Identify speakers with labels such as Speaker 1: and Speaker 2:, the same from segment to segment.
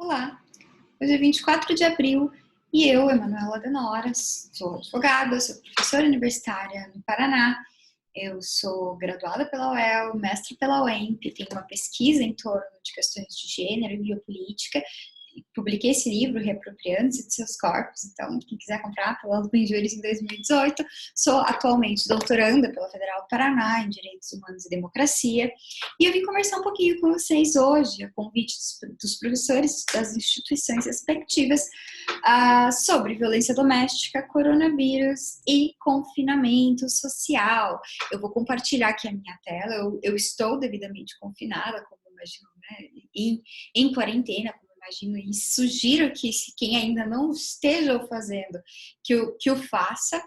Speaker 1: Olá, hoje é 24 de abril e eu, Emanuela Denoras, sou advogada, sou professora universitária no Paraná. Eu sou graduada pela UEL, mestra pela UEMP, tenho uma pesquisa em torno de questões de gênero e biopolítica. Publiquei esse livro, Reapropriando-se de Seus Corpos, então quem quiser comprar, pela Benjures em 2018. Sou atualmente doutoranda pela Federal do Paraná em Direitos Humanos e Democracia, e eu vim conversar um pouquinho com vocês hoje, a convite dos professores das instituições respectivas, sobre violência doméstica, coronavírus e confinamento social. Eu vou compartilhar aqui a minha tela, eu estou devidamente confinada, como imagino, né, em quarentena, imagino, e sugiro que quem ainda não esteja o fazendo, que o faça.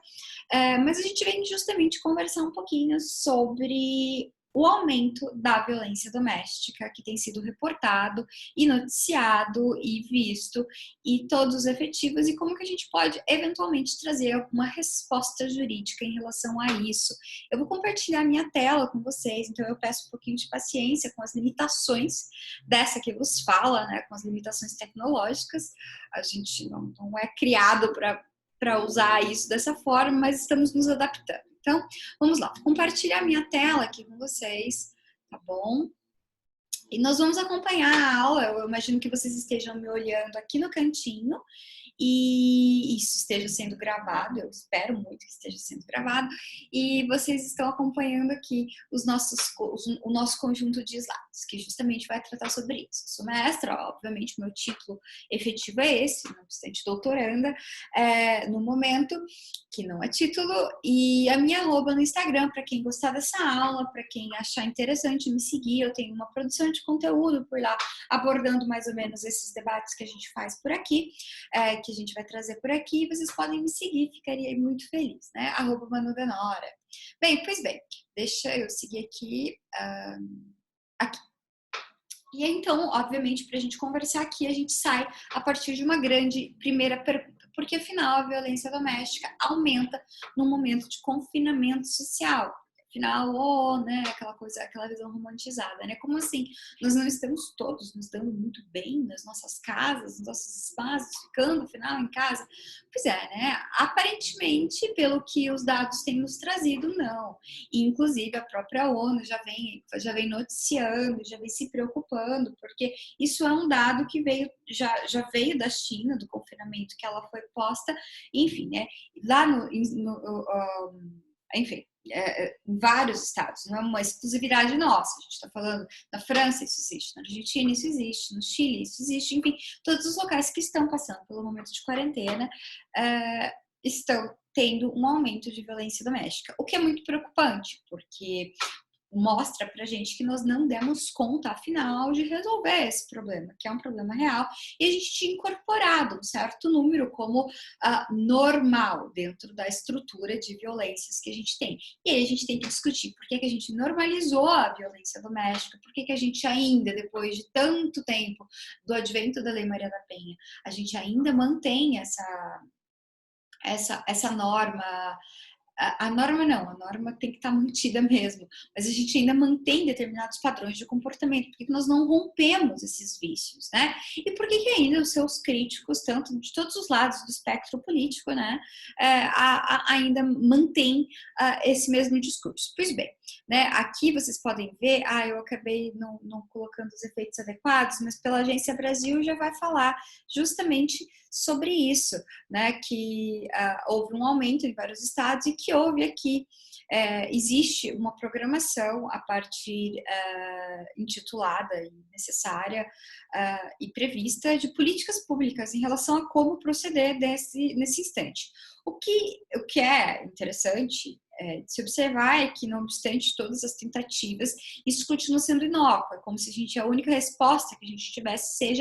Speaker 1: Mas a gente vem justamente conversar um pouquinho sobre o aumento da violência doméstica que tem sido reportado e noticiado e visto, e todos os efetivos, e como que a gente pode eventualmente trazer alguma resposta jurídica em relação a isso. Eu vou compartilhar minha tela com vocês, então eu peço um pouquinho de paciência com as limitações dessa que vos fala, né, com as limitações tecnológicas. A gente não é criado para usar isso dessa forma, mas estamos nos adaptando. Então, vamos lá, vou compartilhar minha tela aqui com vocês, tá bom? E nós vamos acompanhar a aula. Eu imagino que vocês estejam me olhando aqui no cantinho e isso esteja sendo gravado, eu espero muito que esteja sendo gravado, e vocês estão acompanhando aqui o nosso conjunto de slides, que justamente vai tratar sobre isso. Eu sou mestra, obviamente, meu título efetivo é esse, não obstante doutoranda, no momento, que não é título, e a minha arroba no Instagram, para quem gostar dessa aula, para quem achar interessante me seguir, eu tenho uma produção de conteúdo por lá, abordando mais ou menos esses debates que a gente faz por aqui, que a gente vai trazer por aqui, vocês podem me seguir, ficaria muito feliz, né? @manudenora. Bem, pois bem, deixa eu seguir aqui. Aqui. E então, obviamente, para a gente conversar aqui, a gente sai a partir de uma grande primeira pergunta, porque afinal a violência doméstica aumenta no momento de confinamento social. Afinal, né, aquela coisa, aquela visão romantizada, né? Como assim? Nós não estamos todos nos dando muito bem nas nossas casas, nos nossos espaços, ficando, afinal, em casa? Pois é, né? Aparentemente, pelo que os dados têm nos trazido, não. E, inclusive, a própria ONU já vem noticiando, já vem se preocupando, porque isso é um dado que já veio da China, do confinamento que ela foi posta, enfim, né? Lá enfim, em vários estados, não é uma exclusividade nossa. A gente está falando na França, isso existe, na Argentina, isso existe, no Chile, isso existe, enfim, todos os locais que estão passando pelo momento de quarentena estão tendo um aumento de violência doméstica, o que é muito preocupante, porque mostra pra gente que nós não demos conta, afinal, de resolver esse problema, que é um problema real, e a gente tinha incorporado um certo número como normal dentro da estrutura de violências que a gente tem. E aí a gente tem que discutir por que a gente normalizou a violência doméstica, por que a gente ainda, depois de tanto tempo do advento da Lei Maria da Penha, a gente ainda mantém essa norma. A norma não, a norma tem que estar mantida mesmo, mas a gente ainda mantém determinados padrões de comportamento, porque nós não rompemos esses vícios, né? E por que ainda os seus críticos, tanto de todos os lados do espectro político, né, ainda mantém esse mesmo discurso? Pois bem, né, aqui vocês podem ver, eu acabei não colocando os efeitos adequados, mas pela Agência Brasil já vai falar justamente sobre isso, né, que houve um aumento em vários estados e que houve aqui, existe uma programação a partir intitulada e necessária e prevista de políticas públicas em relação a como proceder nesse instante. O que é interessante de se observar é que, não obstante todas as tentativas, isso continua sendo inócuo, como se a única resposta que a gente tivesse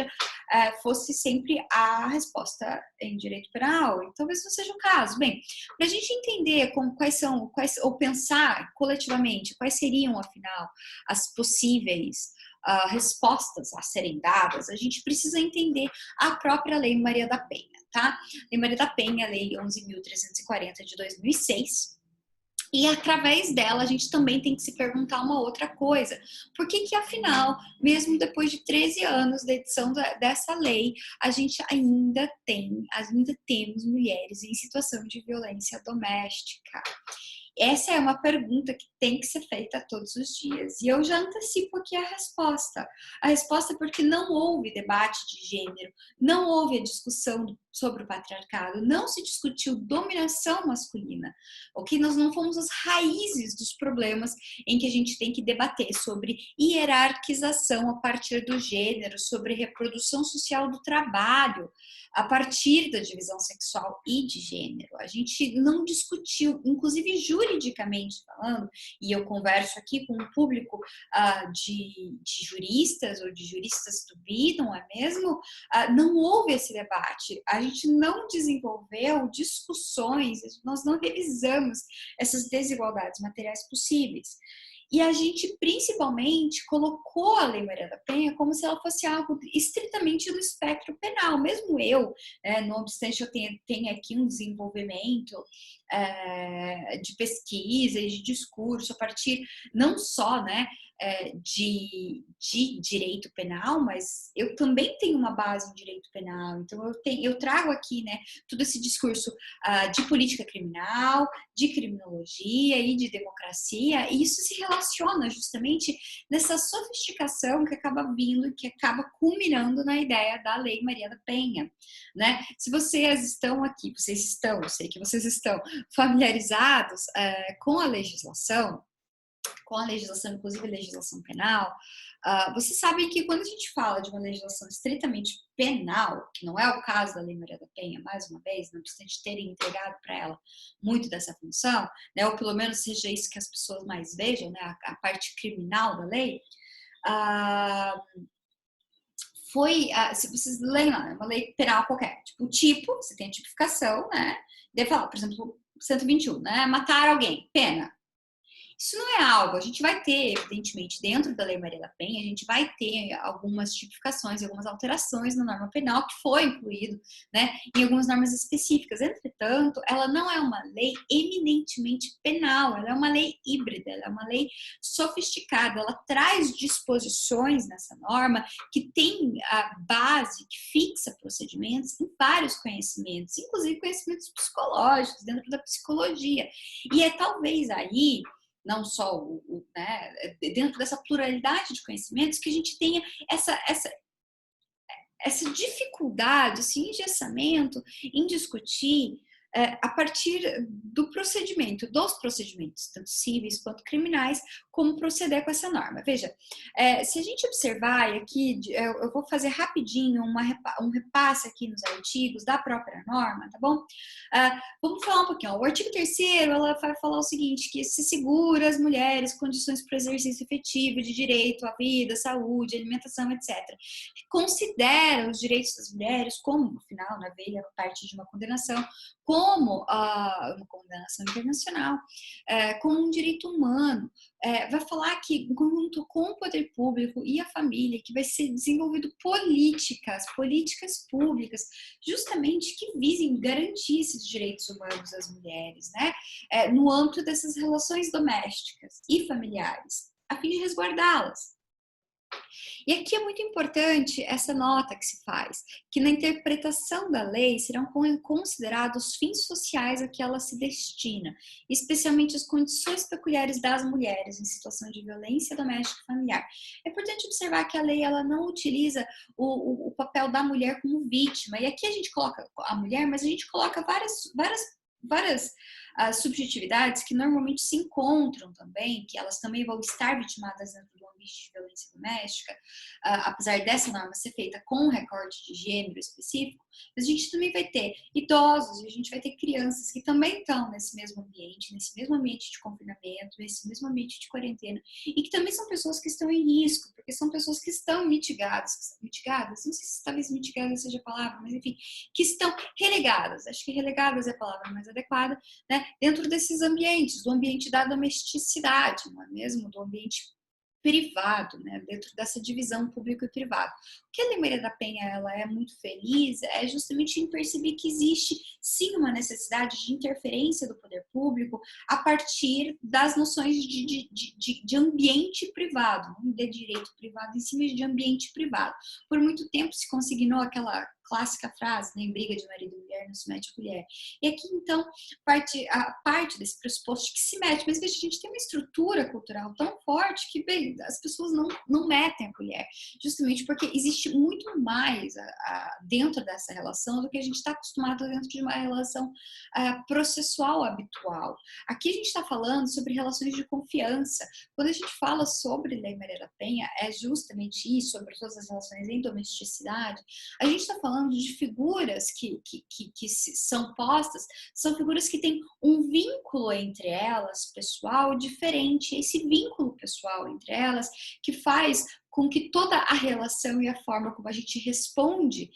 Speaker 1: fosse sempre a resposta em direito penal, e talvez não seja o caso. Bem, para a gente entender ou pensar coletivamente quais seriam, afinal, as possíveis respostas a serem dadas, a gente precisa entender a própria Lei Maria da Penha, tá? Lei Maria da Penha, Lei 11.340 de 2006, E através dela a gente também tem que se perguntar uma outra coisa. Por que que afinal, mesmo depois de 13 anos da edição dessa lei, a gente ainda temos mulheres em situação de violência doméstica? Essa é uma pergunta que tem que ser feita todos os dias. E eu já antecipo aqui a resposta. A resposta é porque não houve debate de gênero, não houve a discussão sobre o patriarcado, não se discutiu dominação masculina. Ok? Nós não fomos as raízes dos problemas em que a gente tem que debater sobre hierarquização a partir do gênero, sobre reprodução social do trabalho, a partir da divisão sexual e de gênero. A gente não discutiu, inclusive juridicamente falando, e eu converso aqui com um público de juristas ou de juristas do BI, não é mesmo? Não houve esse debate. A gente não desenvolveu discussões, nós não revisamos essas desigualdades materiais possíveis. E a gente, principalmente, colocou a Lei Maria da Penha como se ela fosse algo estritamente do espectro penal. Mesmo eu, não obstante eu tenha aqui um desenvolvimento de pesquisa e de discurso a partir não só, de direito penal, mas eu também tenho uma base em direito penal. Então eu trago aqui, todo esse discurso de política criminal, de criminologia e de democracia, e isso se relaciona justamente nessa sofisticação que acaba vindo e que acaba culminando na ideia da Lei Maria da Penha, né? Se vocês estão aqui, eu sei que vocês estão familiarizados com a legislação, inclusive a legislação penal, você sabe que quando a gente fala de uma legislação estritamente penal, que não é o caso da Lei Maria da Penha, mais uma vez, não obstante terem entregado para ela muito dessa função, ou pelo menos seja isso que as pessoas mais vejam, a parte criminal da lei, se vocês leem lá, uma lei penal qualquer, tipo, você tem a tipificação, deve falar, por exemplo, 121, matar alguém, pena. Isso não é algo, a gente vai ter, evidentemente, dentro da Lei Maria da Penha, a gente vai ter algumas tipificações, algumas alterações na norma penal que foi incluído, em algumas normas específicas. Entretanto, ela não é uma lei eminentemente penal, ela é uma lei híbrida, ela é uma lei sofisticada, ela traz disposições nessa norma que tem a base, que fixa procedimentos em vários conhecimentos, inclusive conhecimentos psicológicos, dentro da psicologia. E é talvez aí não só dentro dessa pluralidade de conhecimentos, que a gente tenha essa dificuldade, esse engessamento em discutir a partir dos procedimentos, tanto cíveis quanto criminais, como proceder com essa norma. Veja, se a gente observar, e aqui eu vou fazer rapidinho um repasse aqui nos artigos da própria norma, tá bom? Vamos falar um pouquinho. O artigo 3º, ela vai falar o seguinte, que se segura às mulheres condições para o exercício efetivo de direito à vida, saúde, alimentação, etc. Considera os direitos das mulheres como, no final, veio a parte de uma condenação, como uma condenação internacional, como um direito humano. Vai falar que, junto com o poder público e a família, que vai ser desenvolvido políticas públicas, justamente que visem garantir esses direitos humanos às mulheres, no âmbito dessas relações domésticas e familiares, a fim de resguardá-las. E aqui é muito importante essa nota que se faz, que na interpretação da lei serão considerados os fins sociais a que ela se destina, especialmente as condições peculiares das mulheres em situação de violência doméstica e familiar. É importante observar que a lei ela não utiliza o papel da mulher como vítima, e aqui a gente coloca a mulher, mas a gente coloca várias subjetividades que normalmente se encontram também, que elas também vão estar vitimadas dentro do ambiente de violência doméstica, apesar dessa norma ser feita com um recorte de gênero específico, mas a gente também vai ter idosos e a gente vai ter crianças que também estão nesse mesmo ambiente de confinamento, nesse mesmo ambiente de quarentena, e que também são pessoas que estão em risco, porque são pessoas que estão mitigadas, não sei se talvez mitigadas seja a palavra, mas enfim, que estão relegadas, acho que relegadas é a palavra mais adequada, dentro desses ambientes, do ambiente da domesticidade, não é mesmo? Do ambiente privado, dentro dessa divisão público e privado. que a Lei Maria da Penha ela é muito feliz é justamente em perceber que existe sim uma necessidade de interferência do poder público a partir das noções de ambiente privado, não de direito privado em si, mas de ambiente privado. Por muito tempo se consignou aquela clássica frase, né, em briga de marido e mulher não se mete a colher. E aqui, então, parte desse pressuposto de que se mete, mas veja, a gente tem uma estrutura cultural tão forte que, bem, as pessoas não metem a colher, justamente porque existe muito mais dentro dessa relação do que a gente está acostumado dentro de uma relação processual habitual. Aqui a gente está falando sobre relações de confiança. Quando a gente fala sobre Lei Maria da Penha, é justamente isso, sobre todas as relações em domesticidade, a gente está falando de figuras que são postas, são figuras que têm um vínculo entre elas, pessoal, diferente. Esse vínculo pessoal entre elas que faz com que toda a relação e a forma como a gente responde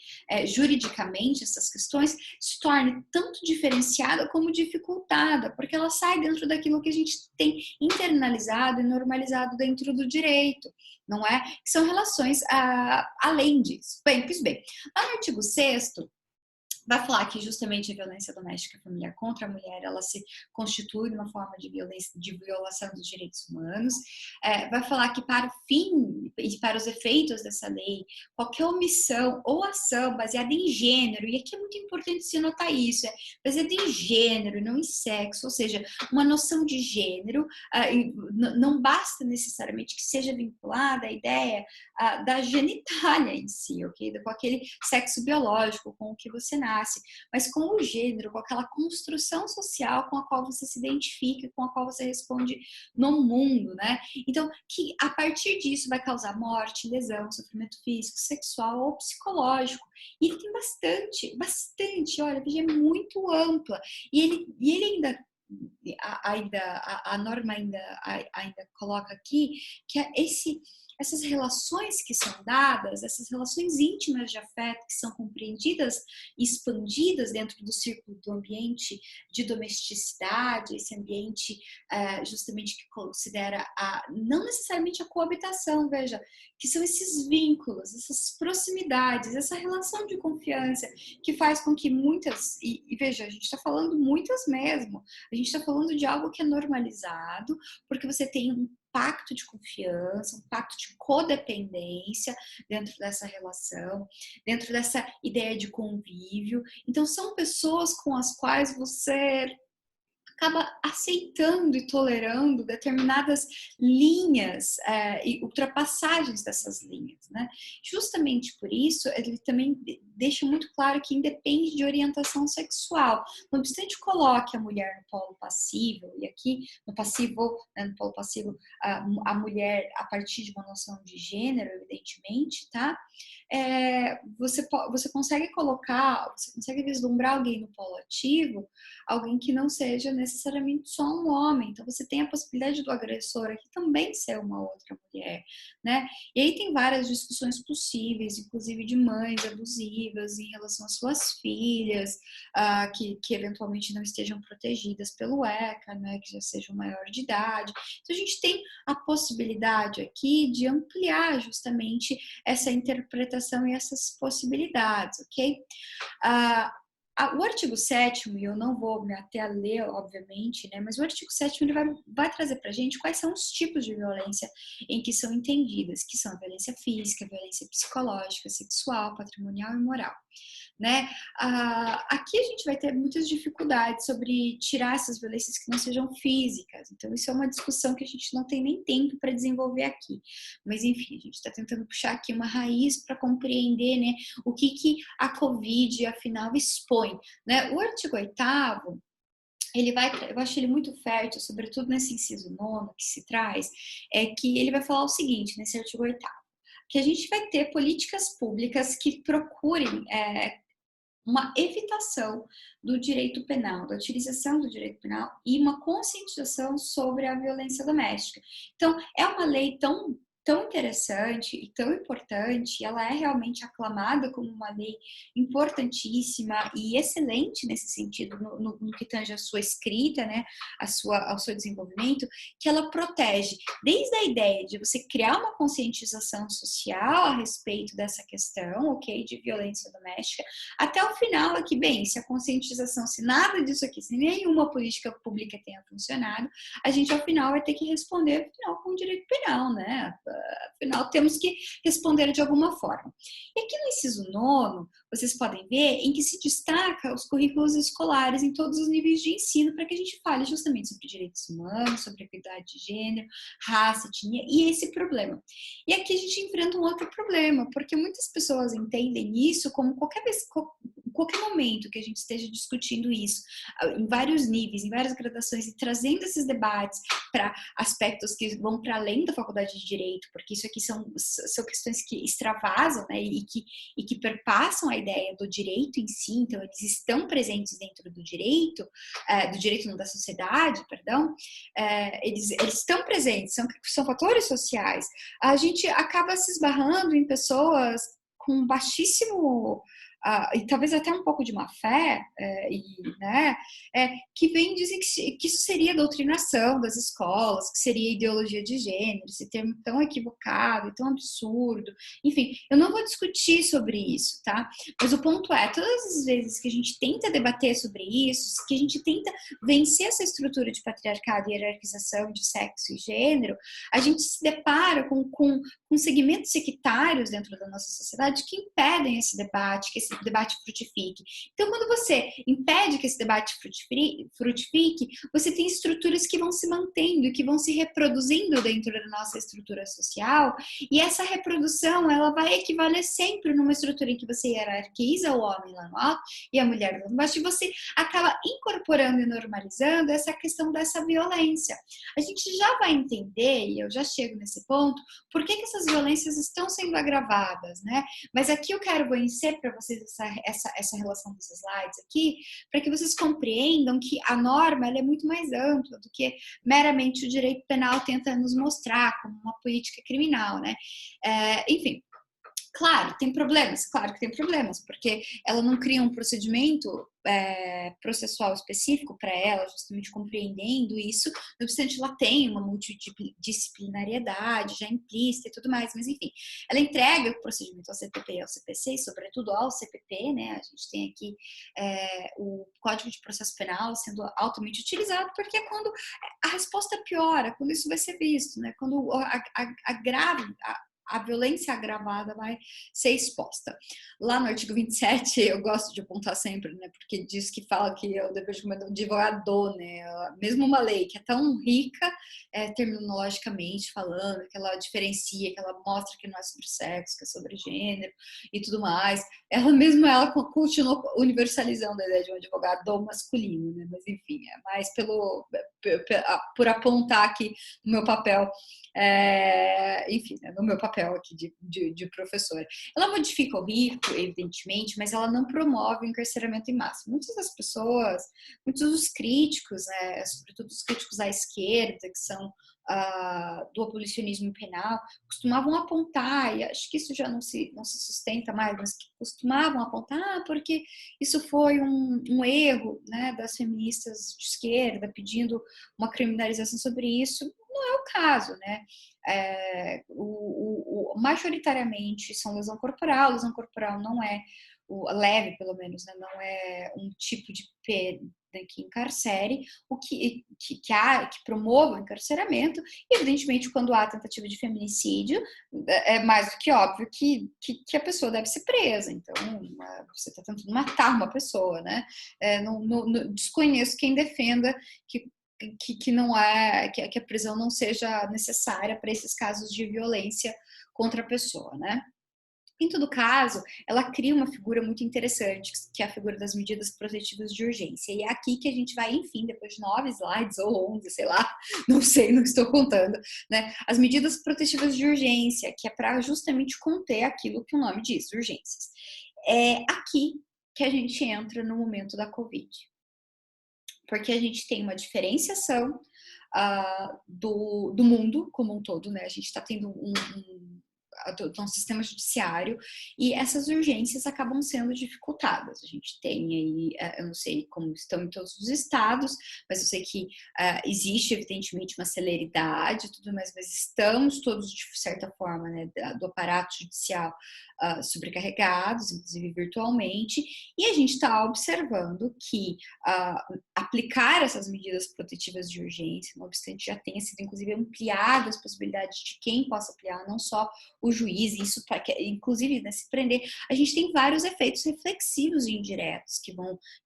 Speaker 1: juridicamente essas questões se torne tanto diferenciada como dificultada, porque ela sai dentro daquilo que a gente tem internalizado e normalizado dentro do direito, não é? Que são relações além disso. Bem, pois bem, lá no artigo 6º, vai falar que justamente a violência doméstica familiar contra a mulher ela se constitui numa forma de violência, de violação dos direitos humanos. Vai falar que para o fim e para os efeitos dessa lei, qualquer omissão ou ação baseada em gênero, e aqui é muito importante se notar isso, baseada em gênero, não em sexo, ou seja, uma noção de gênero, não basta necessariamente que seja vinculada à ideia da genitália em si, ok? Com aquele sexo biológico com o que você nasce, mas com o gênero, com aquela construção social com a qual você se identifica, com a qual você responde no mundo, né? Então, que a partir disso vai causar morte, lesão, sofrimento físico, sexual ou psicológico. E ele tem bastante, olha, é muito ampla. E ele a norma ainda coloca aqui que essas relações que são dadas, essas relações íntimas de afeto que são compreendidas e expandidas dentro do círculo do ambiente de domesticidade, esse ambiente justamente que considera não necessariamente a coabitação, veja, que são esses vínculos, essas proximidades, essa relação de confiança que faz com que muitas, e veja, a gente está falando muitas mesmo, a gente está falando de algo que é normalizado, porque você tem um pacto de confiança, um pacto de codependência dentro dessa relação, dentro dessa ideia de convívio. Então, são pessoas com as quais você acaba aceitando e tolerando determinadas linhas e ultrapassagens dessas linhas, né? Justamente por isso, ele também deixa muito claro que independe de orientação sexual. Não obstante coloque a mulher no polo passivo, e aqui no passivo, né, no polo passivo, a mulher a partir de uma noção de gênero, evidentemente, tá? Você consegue colocar, você consegue vislumbrar alguém no polo ativo, alguém que não seja necessariamente só um homem. Então, você tem a possibilidade do agressor aqui também ser uma outra mulher, né? E aí tem várias discussões possíveis, inclusive de mães abusivas em relação às suas filhas, que eventualmente não estejam protegidas pelo ECA, né? Que já sejam maior de idade. Então, a gente tem a possibilidade aqui de ampliar justamente essa interpretação e essas possibilidades, ok? O artigo 7º, e eu não vou me ater a ler, obviamente, né, mas o artigo 7º ele vai trazer para a gente quais são os tipos de violência em que são entendidas, que são a violência física, a violência psicológica, sexual, patrimonial e moral. Né? Aqui a gente vai ter muitas dificuldades sobre tirar essas violências que não sejam físicas. Então, isso é uma discussão que a gente não tem nem tempo para desenvolver aqui. Mas, enfim, a gente está tentando puxar aqui uma raiz para compreender, né, o que a Covid, afinal, expõe. Né? O artigo 8º, eu acho ele muito fértil, sobretudo nesse inciso 9 que se traz, é que ele vai falar o seguinte, nesse artigo 8º, que a gente vai ter políticas públicas que procurem uma evitação do direito penal, da utilização do direito penal e uma conscientização sobre a violência doméstica. Então, é uma lei tão tão interessante e tão importante, ela é realmente aclamada como uma lei importantíssima e excelente nesse sentido, no que tange a sua escrita, né, ao seu desenvolvimento, que ela protege desde a ideia de você criar uma conscientização social a respeito dessa questão, ok, de violência doméstica, até o final aqui, bem, se a conscientização, se nada disso aqui, se nenhuma política pública tenha funcionado, a gente ao final vai ter que responder, afinal, com o direito penal, né? Afinal, temos que responder de alguma forma. E aqui no inciso 9, vocês podem ver em que se destaca os currículos escolares em todos os níveis de ensino, para que a gente fale justamente sobre direitos humanos, sobre equidade de gênero, raça, etnia e esse problema. E aqui a gente enfrenta um outro problema, porque muitas pessoas entendem isso como qualquer momento que a gente esteja discutindo isso, em vários níveis, em várias graduações, e trazendo esses debates para aspectos que vão para além da faculdade de Direito, porque isso aqui são questões que extravasam, né, e que perpassam a ideia do direito em si, então eles estão presentes dentro do direito não, da sociedade, perdão, eles estão presentes, são fatores sociais. A gente acaba se esbarrando em pessoas com baixíssimo e talvez até um pouco de má fé, né, que vem dizer que isso seria doutrinação das escolas, que seria ideologia de gênero, esse termo tão equivocado e tão absurdo. Enfim, eu não vou discutir sobre isso, tá? Mas o ponto é, todas as vezes que a gente tenta debater sobre isso, que a gente tenta vencer essa estrutura de patriarcado e hierarquização de sexo e gênero, a gente se depara com segmentos sectários dentro da nossa sociedade que impedem esse debate, que esse debate frutifique. Então, quando você impede que esse debate frutifique, você tem estruturas que vão se mantendo, que vão se reproduzindo dentro da nossa estrutura social, e essa reprodução, ela vai equivaler sempre numa estrutura em que você hierarquiza o homem lá no alto e a mulher lá embaixo, e você acaba incorporando e normalizando essa questão dessa violência. A gente já vai entender, e eu já chego nesse ponto, por que essas violências estão sendo agravadas, né? Mas aqui eu quero vencer para vocês essa relação dos slides aqui, para que vocês compreendam que a norma ela é muito mais ampla do que meramente o direito penal tenta nos mostrar como uma política criminal, né? Enfim, claro, tem problemas, claro que tem problemas, porque ela não cria um procedimento processual específico para ela, justamente compreendendo isso, não obstante ela tem uma multidisciplinariedade já implícita e tudo mais, mas enfim, ela entrega o procedimento ao CPP e ao CPC, e sobretudo ao CPP, né, a gente tem aqui o Código de Processo Penal sendo altamente utilizado, porque é quando a resposta piora, quando isso vai ser visto, né, quando a violência agravada vai ser exposta. Lá no artigo 27, eu gosto de apontar sempre, né, porque diz que fala que é o dever de advogado, né, mesmo uma lei que é tão rica, terminologicamente falando, que ela diferencia, que ela mostra que não é sobre sexo, que é sobre gênero e tudo mais, ela continua universalizando a ideia de um advogado masculino, né, mas enfim, é mais por apontar aqui no meu papel, enfim, no meu papel aqui de professora. Ela modifica o rito, evidentemente, mas ela não promove o encarceramento em massa. Muitas das pessoas, muitos dos críticos, sobretudo os críticos à esquerda, que são do abolicionismo penal, costumavam apontar, e acho que isso já não se sustenta mais, mas que costumavam apontar, porque isso foi um erro, né, das feministas de esquerda pedindo uma criminalização sobre isso. Não é o caso, né? Majoritariamente são lesão corporal não é leve, pelo menos, né? Não é um tipo de pena que encarcere, que promova o encarceramento, e evidentemente quando há tentativa de feminicídio, é mais do que óbvio que a pessoa deve ser presa, então você está tentando matar uma pessoa, né? Desconheço quem defenda que não que a prisão não seja necessária para esses casos de violência contra a pessoa, né? Em todo caso, ela cria uma figura muito interessante, que é a figura das medidas protetivas de urgência. E é aqui que a gente vai, enfim, depois de 9 slides ou 11, sei lá, não sei, não estou contando, né? As medidas protetivas de urgência, que é para justamente conter aquilo que o nome diz, urgências. É aqui que a gente entra no momento da Covid. Porque a gente tem uma diferenciação do mundo como um todo, né? A gente está tendo um sistema judiciário e essas urgências acabam sendo dificultadas. A gente tem aí, eu não sei como estão em todos os estados, mas eu sei que existe evidentemente uma celeridade e tudo mais, mas estamos todos de certa forma, né, do aparato judicial sobrecarregados, inclusive virtualmente, e a gente está observando que aplicar essas medidas protetivas de urgência, não obstante já tenha sido inclusive ampliado as possibilidades de quem possa ampliar, não só o juiz, isso inclusive, né, se prender, a gente tem vários efeitos reflexivos e indiretos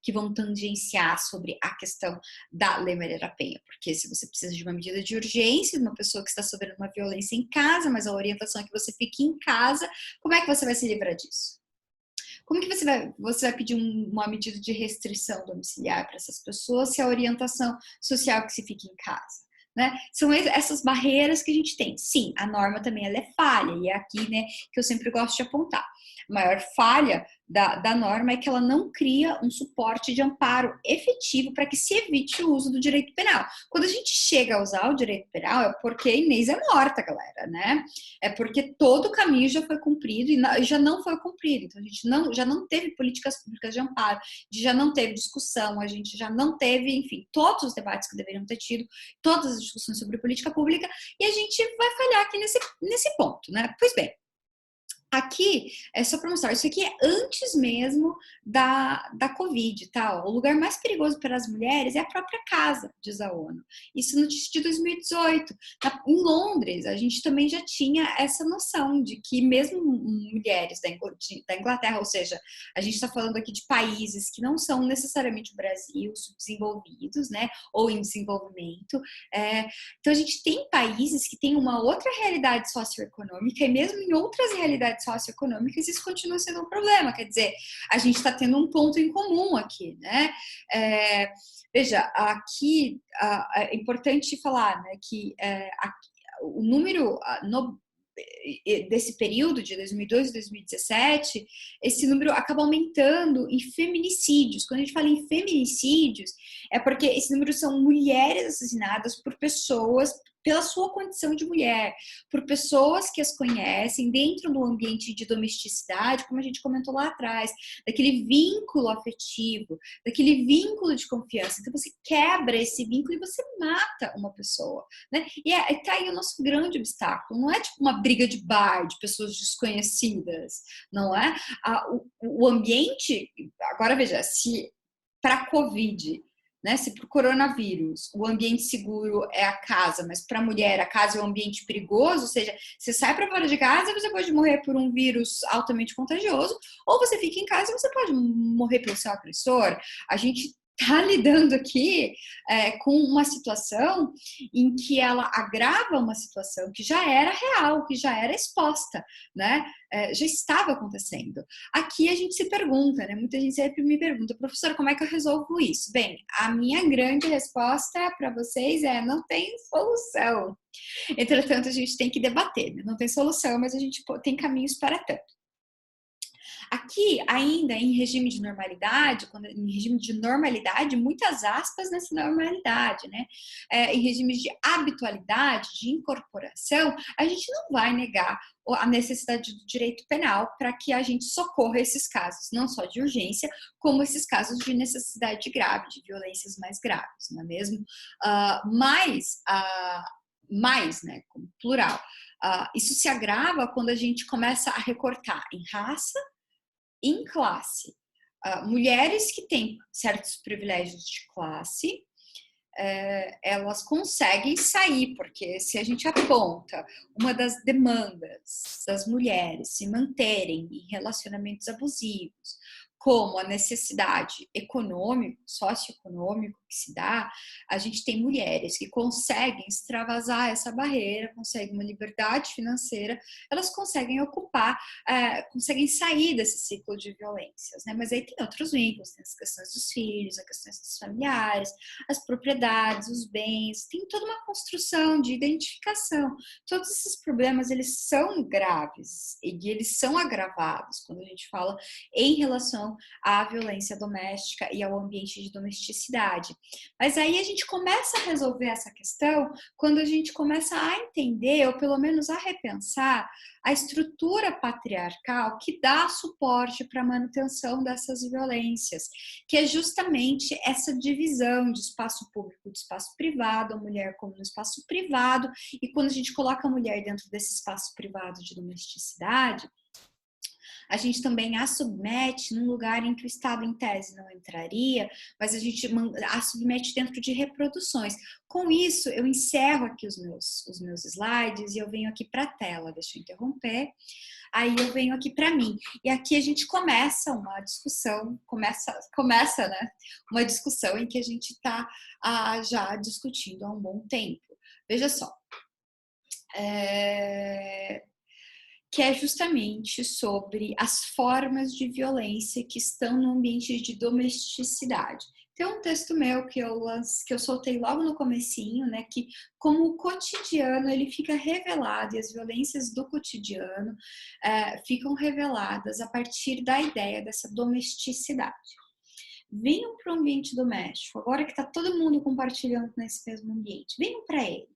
Speaker 1: que vão tangenciar sobre a questão da Lei Maria da Penha, porque se você precisa de uma medida de urgência, de uma pessoa que está sofrendo uma violência em casa, mas a orientação é que você fique em casa, como é que você vai se livrar disso? Como que você vai pedir uma medida de restrição domiciliar para essas pessoas se a orientação social é que se fique em casa? Né? São essas barreiras que a gente tem. Sim, a norma também ela é falha, e é aqui, né, que eu sempre gosto de apontar. A maior falha da norma é que ela não cria um suporte de amparo efetivo para que se evite o uso do direito penal. Quando a gente chega a usar o direito penal, é porque a Inês é morta, galera, né? É porque todo o caminho já foi cumprido e já não foi cumprido. Então, a gente já não teve políticas públicas de amparo, já não teve discussão, a gente já não teve, enfim, todos os debates que deveriam ter tido, todas as discussões sobre política pública, e a gente vai falhar aqui nesse ponto, né? Pois bem, aqui é só para mostrar, isso aqui é antes mesmo da Covid, tá? O lugar mais perigoso para as mulheres é a própria casa, diz a ONU. Isso no de 2018. Em Londres, a gente também já tinha essa noção de que mesmo mulheres da Inglaterra, ou seja, a gente está falando aqui de países que não são necessariamente o Brasil, subdesenvolvidos, né? Ou em desenvolvimento. Então, a gente tem países que têm uma outra realidade socioeconômica e mesmo em outras realidades socioeconômicas, isso continua sendo um problema. Quer dizer, a gente está tendo um ponto em comum aqui, né? Veja, aqui é importante falar, né, que o número desse período de 2002 e 2017, esse número acaba aumentando em feminicídios. Quando a gente fala em feminicídios, é porque esse número são mulheres assassinadas por pessoas pela sua condição de mulher, por pessoas que as conhecem dentro do ambiente de domesticidade, como a gente comentou lá atrás, daquele vínculo afetivo, daquele vínculo de confiança. Então você quebra esse vínculo e você mata uma pessoa, né? E tá aí o nosso grande obstáculo. Não é tipo uma briga de bar de pessoas desconhecidas, não é? O ambiente, agora veja, se para a Covid, né? Se para o coronavírus o ambiente seguro é a casa, mas para a mulher a casa é um ambiente perigoso, ou seja, você sai para fora de casa e você pode morrer por um vírus altamente contagioso, ou você fica em casa e você pode morrer pelo seu agressor. A gente está lidando aqui com uma situação em que ela agrava uma situação que já era real, que já era exposta, né? Já estava acontecendo. Aqui a gente se pergunta, né? Muita gente sempre me pergunta, professora, como é que eu resolvo isso? Bem, a minha grande resposta para vocês é: não tem solução. Entretanto, a gente tem que debater, né? Não tem solução, mas a gente tem caminhos para tanto. Aqui, ainda em regime de normalidade, em regime de normalidade, muitas aspas nessa normalidade, né? Em regimes de habitualidade, de incorporação, a gente não vai negar a necessidade do direito penal para que a gente socorra esses casos, não só de urgência, como esses casos de necessidade grave, de violências mais graves, não é mesmo? Mais, né, como plural. Isso se agrava quando a gente começa a recortar em raça, em classe. Mulheres que têm certos privilégios de classe, elas conseguem sair, porque se a gente aponta uma das demandas das mulheres se manterem em relacionamentos abusivos, como a necessidade econômica, socioeconômica que se dá, a gente tem mulheres que conseguem extravasar essa barreira, conseguem uma liberdade financeira, elas conseguem ocupar, conseguem sair desse ciclo de violências, né? Mas aí tem outros vínculos, tem as questões dos filhos, as questões dos familiares, as propriedades, os bens, tem toda uma construção de identificação. Todos esses problemas, eles são graves e eles são agravados quando a gente fala em relação relação à violência doméstica e ao ambiente de domesticidade. Mas aí a gente começa a resolver essa questão quando a gente começa a entender, ou pelo menos a repensar, a estrutura patriarcal que dá suporte para a manutenção dessas violências, que é justamente essa divisão de espaço público e de espaço privado, a mulher como no espaço privado, e quando a gente coloca a mulher dentro desse espaço privado de domesticidade, a gente também a submete num lugar em que o Estado, em tese, não entraria, mas a gente a submete dentro de reproduções. Com isso, eu encerro aqui os meus slides e eu venho aqui para a tela, deixa eu interromper. Aí eu venho aqui para mim. E aqui a gente começa uma discussão, começa né, uma discussão em que a gente está já discutindo há um bom tempo. Veja só. Que é justamente sobre as formas de violência que estão no ambiente de domesticidade. Tem um texto meu que eu soltei logo no comecinho, né, que como o cotidiano ele fica revelado e as violências do cotidiano ficam reveladas a partir da ideia dessa domesticidade. Venham para o ambiente doméstico, agora que está todo mundo compartilhando nesse mesmo ambiente, venham para ele.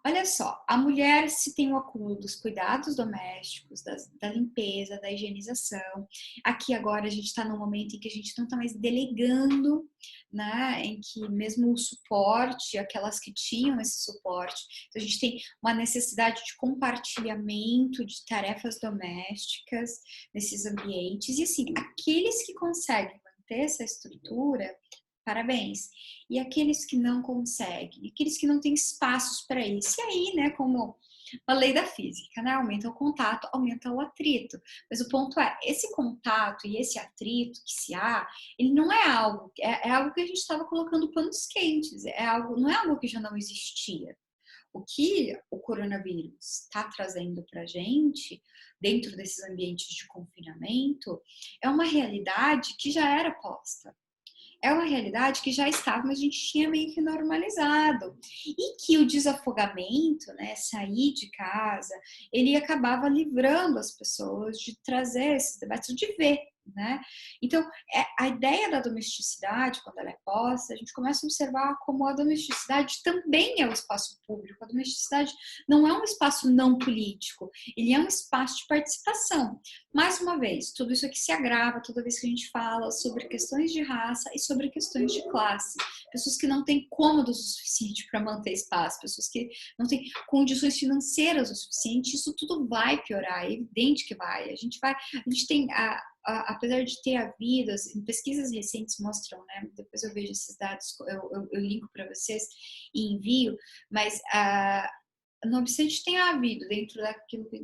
Speaker 1: Olha só, a mulher se tem o acúmulo dos cuidados domésticos, da limpeza, da higienização. Aqui agora a gente está num momento em que a gente não está mais delegando, né? Em que mesmo o suporte, aquelas que tinham esse suporte, então a gente tem uma necessidade de compartilhamento de tarefas domésticas nesses ambientes. E assim, aqueles que conseguem manter essa estrutura, parabéns. E aqueles que não conseguem, aqueles que não têm espaços para isso. E aí, né, como a lei da física, né, aumenta o contato, aumenta o atrito. Mas o ponto é, esse contato e esse atrito que se há, ele não é algo, é algo que a gente estava colocando panos quentes, não é algo que já não existia. O que o coronavírus está trazendo para a gente, dentro desses ambientes de confinamento, é uma realidade que já era posta. É uma realidade que já estava, mas a gente tinha meio que normalizado. E que o desafogamento, né, sair de casa, ele acabava livrando as pessoas de trazer esses debates, de ver, né? Então, a ideia da domesticidade, quando ela é posta, a gente começa a observar como a domesticidade também é o espaço público. A domesticidade não é um espaço não político, ele é um espaço de participação. Mais uma vez, tudo isso aqui se agrava toda vez que a gente fala sobre questões de raça e sobre questões de classe. Pessoas que não têm cômodos o suficiente para manter espaço, pessoas que não têm condições financeiras o suficiente, isso tudo vai piorar, é evidente que vai. A gente tem, apesar de ter havido, em pesquisas recentes mostram, né? Depois eu vejo esses dados, eu linko para vocês e envio, mas não obstante tenha havido dentro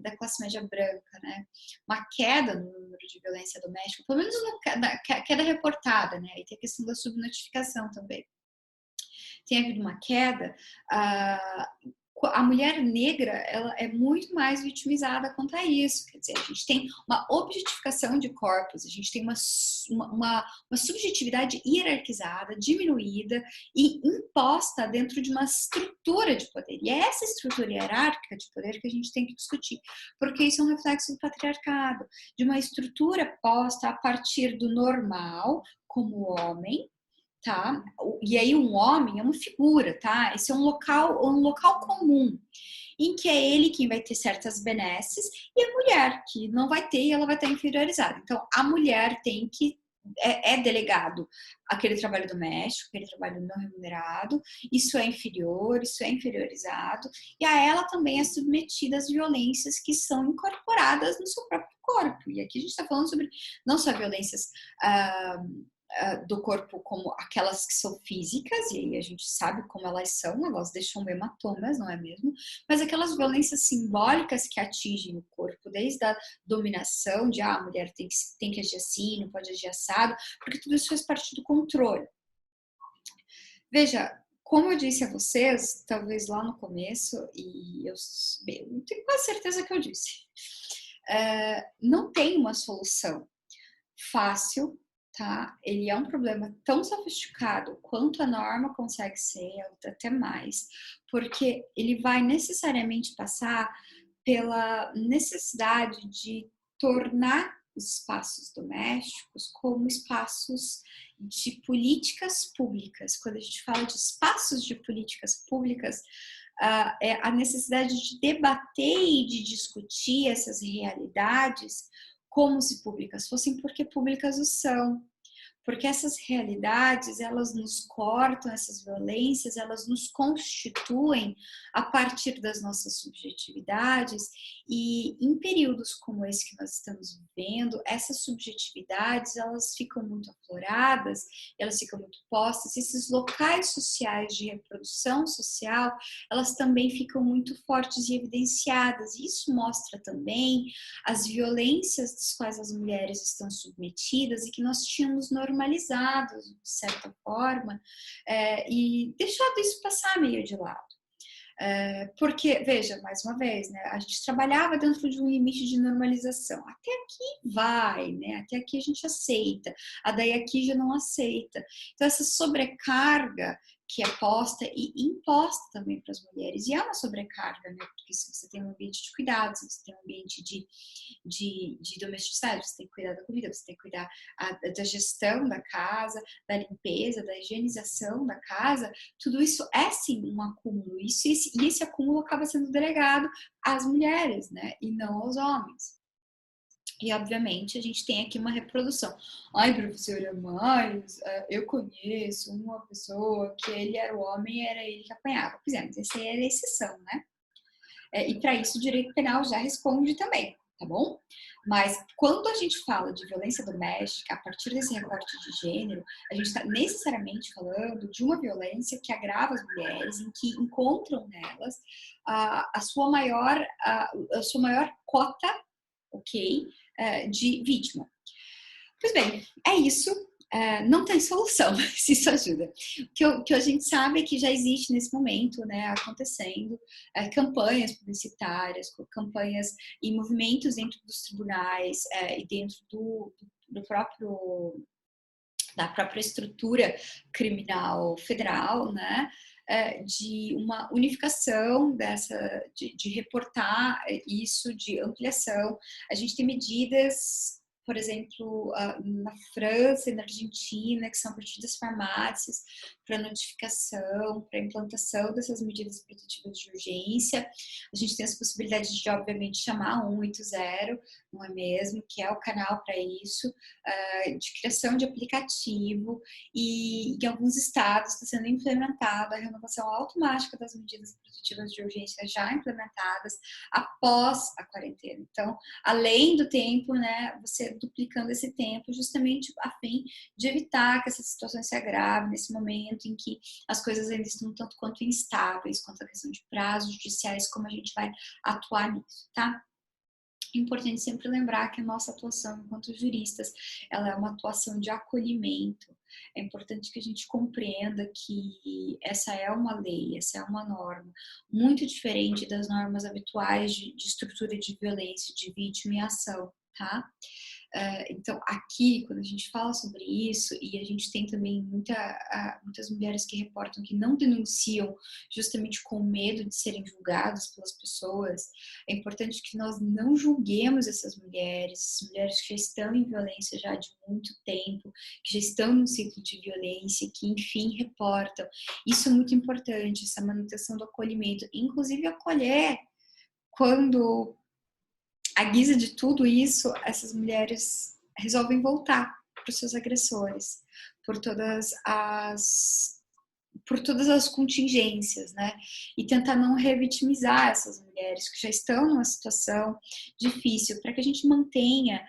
Speaker 1: da classe média branca, né, uma queda no número de violência doméstica, pelo menos na queda reportada, né, e tem a questão da subnotificação também. Tem havido uma queda, a mulher negra ela é muito mais vitimizada quanto a isso. Quer dizer, a gente tem uma objetificação de corpos, a gente tem uma subjetividade hierarquizada, diminuída e imposta dentro de uma estrutura de poder. E é essa estrutura hierárquica de poder que a gente tem que discutir, porque isso é um reflexo do patriarcado, de uma estrutura posta a partir do normal, como homem, tá? E aí um homem é uma figura, tá? Esse é um local comum, em que é ele quem vai ter certas benesses e a mulher que não vai ter e ela vai estar inferiorizada. Então a mulher tem que é delegado aquele trabalho doméstico, aquele trabalho não remunerado, isso é inferior, isso é inferiorizado, e a ela também é submetida às violências que são incorporadas no seu próprio corpo. E aqui a gente está falando sobre não só violências do corpo como aquelas que são físicas, e aí a gente sabe como elas deixam hematomas, não é mesmo? Mas aquelas violências simbólicas que atingem o corpo, desde a dominação, de a mulher tem que agir assim, não pode agir assado, porque tudo isso faz parte do controle. Veja, como eu disse a vocês, talvez lá no começo, e eu tenho quase certeza que eu disse, não tem uma solução fácil, tá? Ele é um problema tão sofisticado quanto a norma consegue ser, até mais, porque ele vai necessariamente passar pela necessidade de tornar os espaços domésticos como espaços de políticas públicas. Quando a gente fala de espaços de políticas públicas, é a necessidade de debater e de discutir essas realidades como se públicas fossem, porque públicas o são. Porque essas realidades, elas nos cortam, essas violências, elas nos constituem a partir das nossas subjetividades, e em períodos como esse que nós estamos vivendo, essas subjetividades, elas ficam muito afloradas, elas ficam muito postas, esses locais sociais de reprodução social, elas também ficam muito fortes e evidenciadas. Isso mostra também as violências das quais as mulheres estão submetidas e que nós tínhamos normalizados, de certa forma, e deixado isso passar meio de lado. Porque, veja, mais uma vez, né, a gente trabalhava dentro de um limite de normalização. Até aqui vai, né? Até aqui a gente aceita, a daí aqui já não aceita. Então, essa sobrecarga que é posta e imposta também para as mulheres, e é uma sobrecarga, né? Porque se você tem um ambiente de cuidado, se você tem um ambiente de domesticidade, você tem que cuidar da comida, você tem que cuidar da gestão da casa, da limpeza, da higienização da casa, tudo isso é sim um acúmulo, e esse acúmulo acaba sendo delegado às mulheres, né? E não aos homens. E, obviamente, a gente tem aqui uma reprodução. Ai, professora, mas eu conheço uma pessoa que ele era o homem e era ele que apanhava. Pois é, mas essa aí era a exceção, né? E para isso o direito penal já responde também, tá bom? Mas quando a gente fala de violência doméstica, a partir desse recorte de gênero, a gente está necessariamente falando de uma violência que agrava as mulheres, em que encontram nelas a sua maior cota, ok? De vítima. Pois bem, é isso. Não tem solução, se isso ajuda. O que a gente sabe é que já existe nesse momento, né, acontecendo campanhas publicitárias, campanhas e movimentos dentro dos tribunais e dentro da própria estrutura criminal federal, né, de uma unificação de reportar isso, de ampliação. A gente tem medidas, por exemplo, na França e na Argentina, que são a partir das farmácias, para notificação, para implantação dessas medidas protetivas de urgência. A gente tem as possibilidades de, obviamente, chamar 180, não é mesmo? Que é o canal para isso, de criação de aplicativo, e em alguns estados está sendo implementada a renovação automática das medidas protetivas de urgência já implementadas após a quarentena. Então, além do tempo, né, você duplicando esse tempo justamente a fim de evitar que essa situação se agrave nesse momento em que as coisas ainda estão tanto quanto instáveis, quanto a questão de prazos judiciais, como a gente vai atuar nisso, tá? É importante sempre lembrar que a nossa atuação enquanto juristas, ela é uma atuação de acolhimento. É importante que a gente compreenda que essa é uma lei, essa é uma norma muito diferente das normas habituais de estrutura de violência, de vítima e ação, tá? Então, aqui, quando a gente fala sobre isso, e a gente tem também muitas mulheres que reportam que não denunciam justamente com medo de serem julgadas pelas pessoas, é importante que nós não julguemos essas mulheres que já estão em violência já de muito tempo, que já estão num ciclo de violência, que enfim reportam. Isso é muito importante, essa manutenção do acolhimento, inclusive acolher quando, à guisa de tudo isso, essas mulheres resolvem voltar para os seus agressores, por todas as contingências, né? E tentar não revitimizar essas mulheres que já estão numa situação difícil, para que a gente mantenha,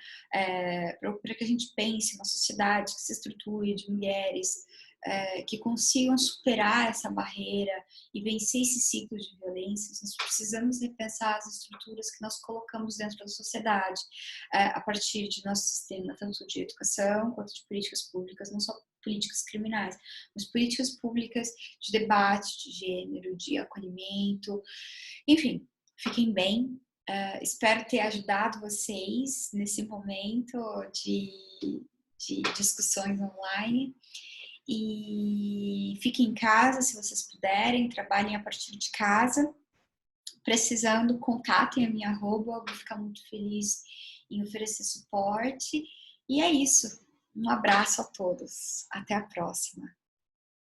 Speaker 1: para que a gente pense uma sociedade que se estruture de mulheres que consigam superar essa barreira e vencer esse ciclo de violências. Nós precisamos repensar as estruturas que nós colocamos dentro da sociedade, a partir de nosso sistema, tanto de educação quanto de políticas públicas, não só políticas criminais, mas políticas públicas de debate, de gênero, de acolhimento, enfim, fiquem bem. Espero ter ajudado vocês nesse momento de discussões online. E fiquem em casa se vocês puderem, trabalhem a partir de casa, Precisando, contatem a minha arroba, eu vou ficar muito feliz em oferecer suporte. E é isso. Um abraço a todos. Até a próxima.